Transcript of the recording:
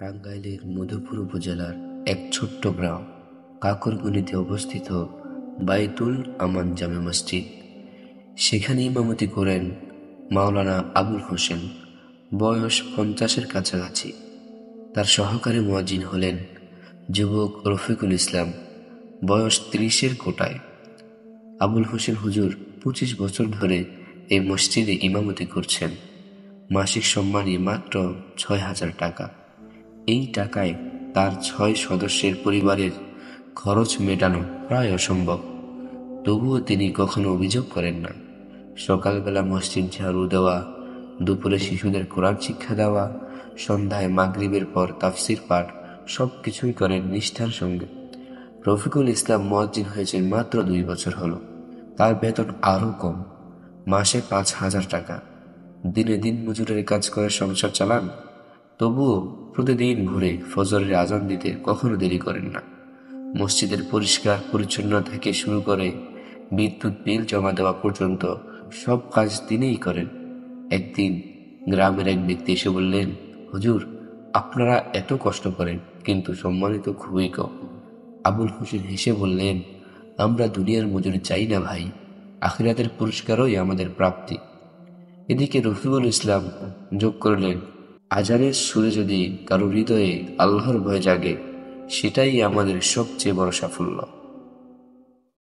টাঙ্গাইলের মধুপুর উপজেলার এক ছোট্ট গ্রাম কাকরগনিতে অবস্থিত বাইতুল আমান জামে মসজিদ। সেখানে ইমামতি করেন মাওলানা আবুল হোসেন, বয়স 50-এর কাছাকাছি। তার সহকারী মুয়াজ্জিন হলেন যুবক রফিকুল ইসলাম, বয়স 30-এর কোটায়। আবুল হোসেন হুজুর 25 বছর ধরে এই মসজিদে ইমামতি করছেন। মাসিক সম্মানী মাত্র 6,000 টাকা। এই টাকায় তার 6 সদস্যের পরিবারের খরচ মেটানো প্রায় অসম্ভব। তবুও তিনি কখনো অভিযোগ করেন না। সকালবেলা মসজিদ ঝাড়ু দেওয়া, দুপুরে শিশুদের কোরআন শিক্ষা দেওয়া, সন্ধ্যায় মাগরিবের পর তাফসির পাঠ, সবকিছুই করেন নিষ্ঠার সঙ্গে। রফিকুল ইসলাম মুয়াজ্জিন হয়েছেন মাত্র 2 বছর হলো। তার বেতন আরও কম, মাসে 5,000 টাকা। দিনে দিন মজুরের কাজ করে সংসার চালান। তবুও প্রতিদিন ভোরে ফজরের আজান দিতে কখনো দেরি করেন না। মসজিদের পরিষ্কার পরিচ্ছন্ন থেকে শুরু করে বিদ্যুৎ বিল জমা দেওয়া পর্যন্ত সব কাজ তিনিই করেন। একদিন গ্রামের এক ব্যক্তি এসে বললেন, হুজুর, আপনারা এত কষ্ট করেন কিন্তু সম্মানিত খুবই কম। আবুল হোসেন হেসে বললেন, আমরা দুনিয়ার মজুরি চাই না ভাই, আখিরাতের পুরস্কারই আমাদের প্রাপ্তি। এদিকে রফিকুল ইসলাম যোগ করলেন, আজানের সুরে যদি কারো হৃদয়ে আল্লাহর ভয় জাগে, সেটাই আমাদের সবচেয়ে বড় সাফল্য।